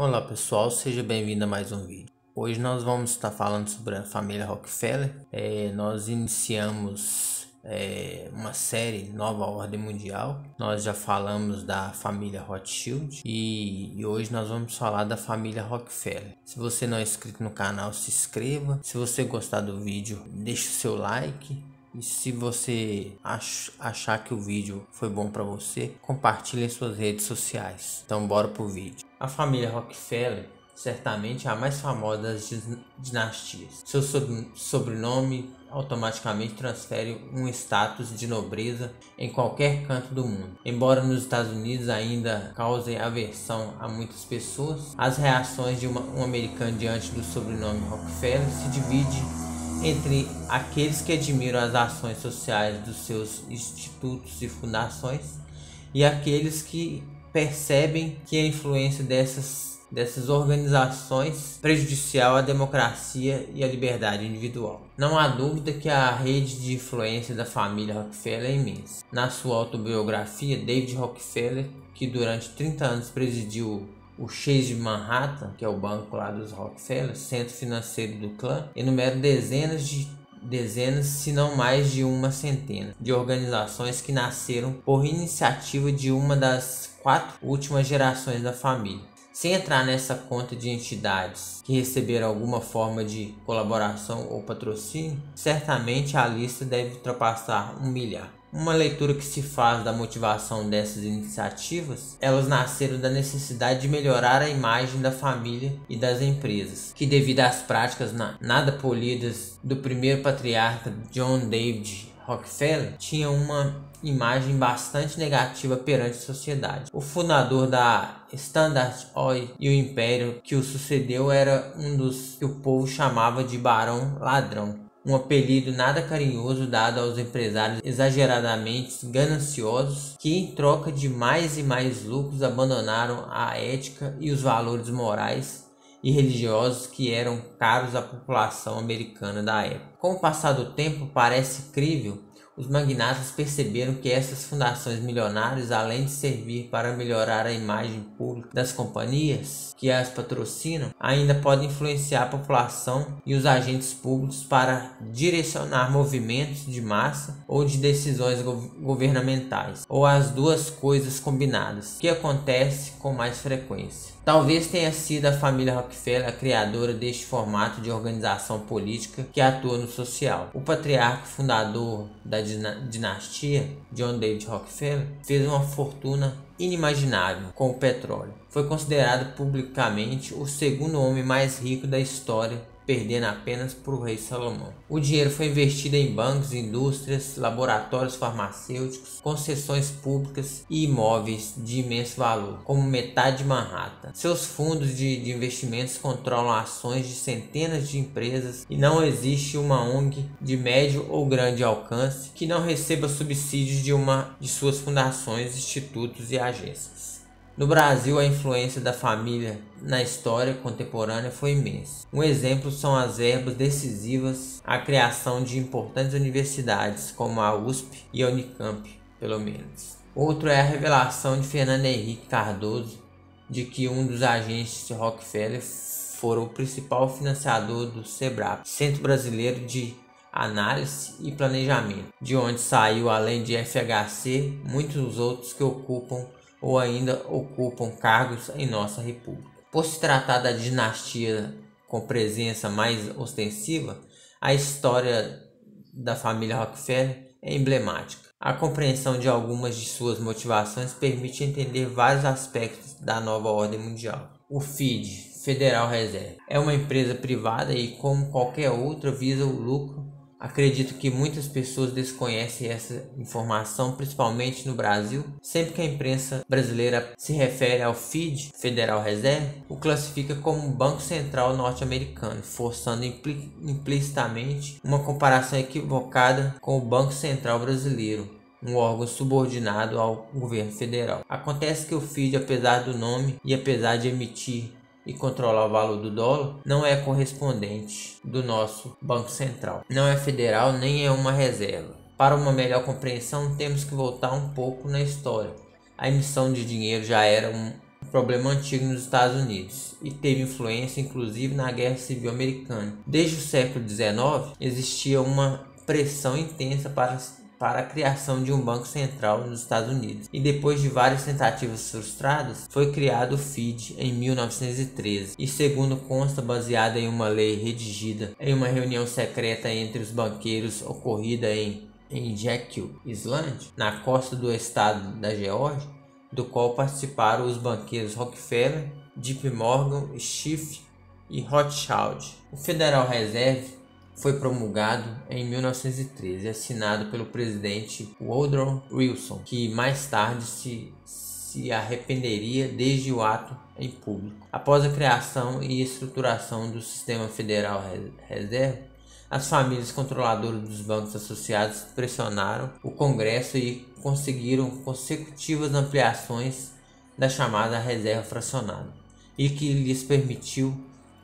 Olá pessoal, seja bem-vindo a mais um vídeo. Hoje nós vamos estar falando sobre a família Rockefeller. Nós iniciamos uma série Nova Ordem Mundial. Nós já falamos da família Rothschild e hoje nós vamos falar da família Rockefeller. Se você não é inscrito no canal, se inscreva. Se você gostar do vídeo, deixe o seu like. E se você achar que o vídeo foi bom para você, compartilhe em suas redes sociais. Então bora pro vídeo. A família Rockefeller certamente é a mais famosa das dinastias. Seu sobrenome automaticamente transfere um status de nobreza em qualquer canto do mundo. Embora nos Estados Unidos ainda cause aversão a muitas pessoas, as reações de um americano diante do sobrenome Rockefeller se divide entre aqueles que admiram as ações sociais dos seus institutos e fundações e aqueles que percebem que a influência dessas organizações prejudicial à democracia e à liberdade individual. Não há dúvida que a rede de influência da família Rockefeller é imensa. Na sua autobiografia, David Rockefeller, que durante 30 anos presidiu o Chase de Manhattan, que é o banco lá dos Rockefeller, centro financeiro do clã, enumera dezenas, se não mais de uma centena, de organizações que nasceram por iniciativa de uma das 4 últimas gerações da família. Sem entrar nessa conta de entidades que receberam alguma forma de colaboração ou patrocínio, certamente a lista deve ultrapassar 1 milhar. Uma leitura que se faz da motivação dessas iniciativas, elas nasceram da necessidade de melhorar a imagem da família e das empresas, que devido às práticas nada polidas do primeiro patriarca John David Rockefeller, tinha uma imagem bastante negativa perante a sociedade. O fundador da Standard Oil e o império que o sucedeu era um dos que o povo chamava de Barão Ladrão, um apelido nada carinhoso dado aos empresários exageradamente gananciosos que, em troca de mais e mais lucros, abandonaram a ética e os valores morais e religiosos que eram caros à população americana da época. Com o passar do tempo, parece crível, os magnatas perceberam que essas fundações milionárias, além de servir para melhorar a imagem pública das companhias que as patrocinam, ainda podem influenciar a população e os agentes públicos para direcionar movimentos de massa ou de decisões governamentais, ou as duas coisas combinadas, que acontece com mais frequência. Talvez tenha sido a família Rockefeller a criadora deste formato de organização política que atua no social. O patriarca fundador da dinastia, John David Rockefeller, fez uma fortuna inimaginável com o petróleo. Foi considerado publicamente o segundo homem mais rico da história, perdendo apenas para o rei Salomão. O dinheiro foi investido em bancos, indústrias, laboratórios farmacêuticos, concessões públicas e imóveis de imenso valor, como metade de Manhattan. Seus fundos de investimentos controlam ações de centenas de empresas e não existe uma ONG de médio ou grande alcance que não receba subsídios de uma de suas fundações, institutos e agências. No Brasil, a influência da família na história contemporânea foi imensa. Um exemplo são as verbas decisivas à criação de importantes universidades, como a USP e a Unicamp, pelo menos. Outro é a revelação de Fernando Henrique Cardoso de que um dos agentes de Rockefeller fora o principal financiador do SEBRAP, Centro Brasileiro de Análise e Planejamento, de onde saiu, além de FHC, muitos outros que ocupam ou ainda ocupam cargos em nossa república. Por se tratar da dinastia com presença mais ostensiva, a história da família Rockefeller é emblemática. A compreensão de algumas de suas motivações permite entender vários aspectos da nova ordem mundial. O FID, Federal Reserve, é uma empresa privada e, como qualquer outra, visa o lucro. Acredito que muitas pessoas desconhecem essa informação, principalmente no Brasil. Sempre que a imprensa brasileira se refere ao FID, Federal Reserve, o classifica como um Banco Central norte-americano, forçando implicitamente uma comparação equivocada com o Banco Central brasileiro, um órgão subordinado ao governo federal. Acontece que o FID, apesar do nome e apesar de emitir e controlar o valor do dólar, não é correspondente do nosso Banco Central. Não é federal nem é uma reserva. Para uma melhor compreensão, temos que voltar um pouco na história. A emissão de dinheiro já era um problema antigo nos Estados Unidos e teve influência inclusive na Guerra Civil Americana. Desde o século XIX existia uma pressão intensa para a criação de um banco central nos Estados Unidos, e depois de várias tentativas frustradas, foi criado o FED em 1913, e segundo consta, baseada em uma lei redigida em uma reunião secreta entre os banqueiros ocorrida em Jekyll Island, na costa do estado da Geórgia, do qual participaram os banqueiros Rockefeller, JP Morgan, Schiff e Rothschild. O Federal Reserve foi promulgado em 1913 e assinado pelo presidente Woodrow Wilson, que mais tarde se arrependeria desde o ato em público. Após a criação e estruturação do Sistema Federal Reserve, as famílias controladoras dos bancos associados pressionaram o Congresso e conseguiram consecutivas ampliações da chamada reserva fracionada, e que lhes permitiu,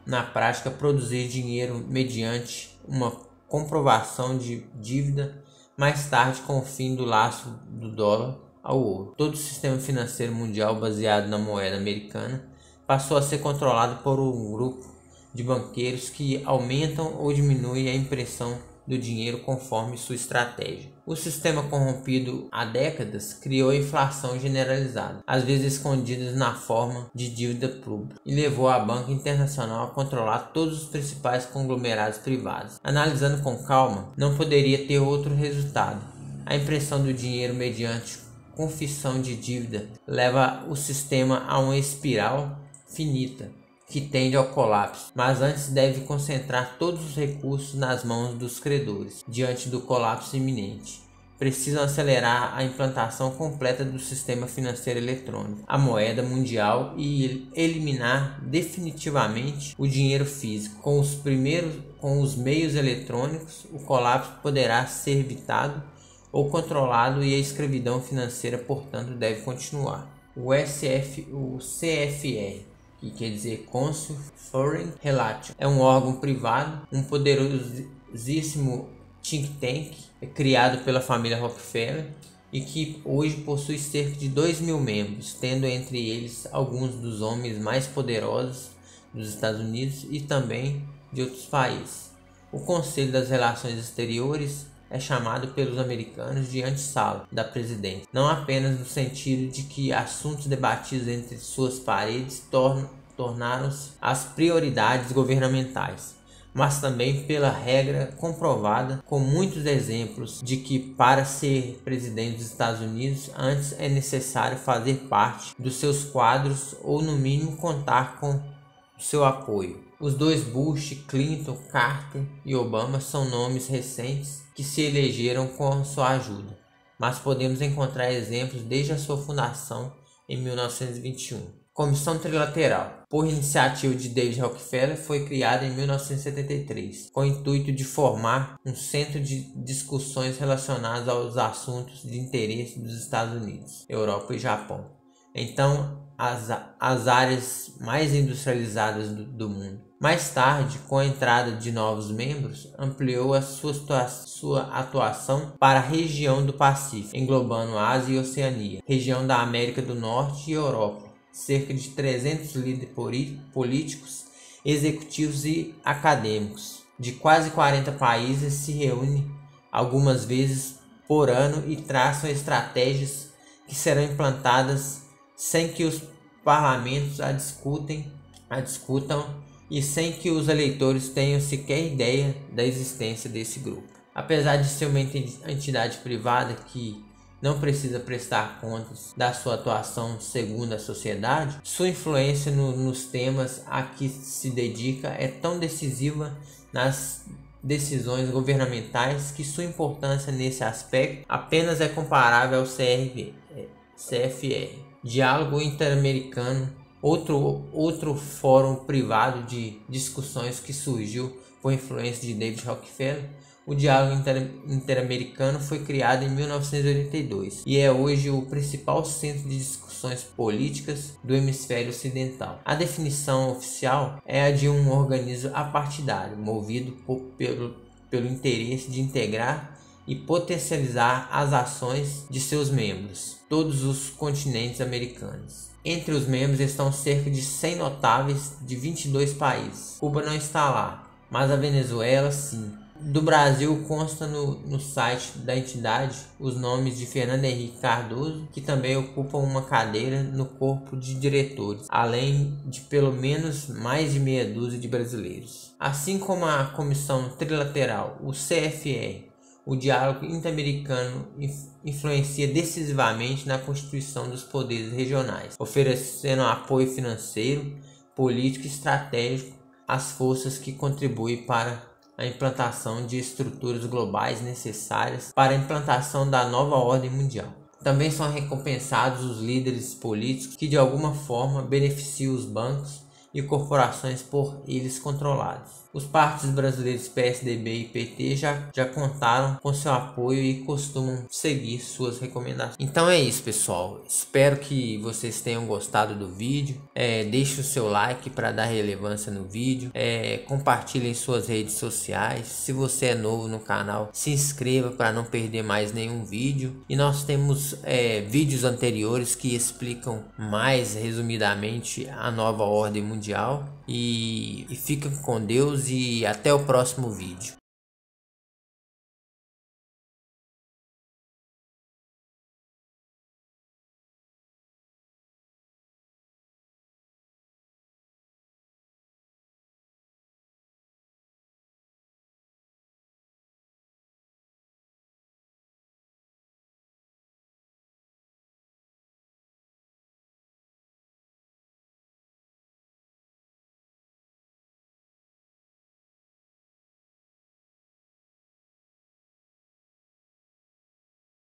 na prática, produzir dinheiro mediante uma comprovação de dívida, mais tarde com o fim do laço do dólar ao ouro. Todo o sistema financeiro mundial baseado na moeda americana passou a ser controlado por um grupo de banqueiros que aumentam ou diminuem a impressão do dinheiro conforme sua estratégia. O sistema corrompido há décadas criou a inflação generalizada, às vezes escondida na forma de dívida pública, e levou a banca internacional a controlar todos os principais conglomerados privados. Analisando com calma, não poderia ter outro resultado. A impressão do dinheiro mediante confissão de dívida leva o sistema a uma espiral finita que tende ao colapso, mas antes deve concentrar todos os recursos nas mãos dos credores. Diante do colapso iminente, precisam acelerar a implantação completa do sistema financeiro eletrônico, a moeda mundial, e eliminar definitivamente o dinheiro físico. Com os meios eletrônicos, o colapso poderá ser evitado ou controlado, e a escravidão financeira, portanto, deve continuar. O CFR, que quer dizer Council Foreign Relations, é um órgão privado, um poderosíssimo think tank criado pela família Rockefeller e que hoje possui cerca de 2.000 membros, tendo entre eles alguns dos homens mais poderosos dos Estados Unidos e também de outros países. O Conselho das Relações Exteriores é chamado pelos americanos de antessala da presidência, não apenas no sentido de que assuntos debatidos entre suas paredes tornaram-se as prioridades governamentais, mas também pela regra comprovada com muitos exemplos de que para ser presidente dos Estados Unidos antes é necessário fazer parte dos seus quadros ou no mínimo contar com seu apoio. Os dois Bush, Clinton, Carter e Obama são nomes recentes que se elegeram com sua ajuda, mas podemos encontrar exemplos desde a sua fundação em 1921. Comissão Trilateral, por iniciativa de David Rockefeller, foi criada em 1973, com o intuito de formar um centro de discussões relacionadas aos assuntos de interesse dos Estados Unidos, Europa e Japão. Então, as áreas mais industrializadas do mundo. Mais tarde, com a entrada de novos membros, ampliou a sua atuação para a região do Pacífico, englobando Ásia e Oceania, região da América do Norte e Europa. Cerca de 300 líderes políticos, executivos e acadêmicos de quase 40 países se reúnem algumas vezes por ano e traçam estratégias que serão implantadas sem que os parlamentos a discutam e sem que os eleitores tenham sequer ideia da existência desse grupo. Apesar de ser uma entidade privada que não precisa prestar contas da sua atuação segundo a sociedade, sua influência nos temas a que se dedica é tão decisiva nas decisões governamentais que sua importância nesse aspecto apenas é comparável ao CFR. Diálogo Interamericano, outro fórum privado de discussões que surgiu por influência de David Rockefeller. O Diálogo Interamericano foi criado em 1982 e é hoje o principal centro de discussões políticas do hemisfério ocidental. A definição oficial é a de um organismo apartidário, movido pelo interesse de integrar e potencializar as ações de seus membros, todos os continentes americanos. Entre os membros estão cerca de 100 notáveis de 22 países. Cuba não está lá, mas a Venezuela sim. Do Brasil consta no site da entidade os nomes de Fernando Henrique Cardoso, que também ocupam uma cadeira no corpo de diretores, além de pelo menos mais de meia dúzia de brasileiros. Assim como a Comissão Trilateral, o CFR, o diálogo interamericano influencia decisivamente na constituição dos poderes regionais, oferecendo apoio financeiro, político e estratégico às forças que contribuem para a implantação de estruturas globais necessárias para a implantação da nova ordem mundial. Também são recompensados os líderes políticos que de alguma forma beneficiam os bancos e corporações por eles controlados. Os partidos brasileiros PSDB e PT já contaram com seu apoio e costumam seguir suas recomendações. Então é isso, pessoal. Espero que vocês tenham gostado do vídeo. Deixe o seu like para dar relevância no vídeo. Compartilhe em suas redes sociais. Se você é novo no canal, se inscreva para não perder mais nenhum vídeo. E nós temos vídeos anteriores que explicam mais resumidamente a nova ordem mundial. E fiquem com Deus e até o próximo vídeo.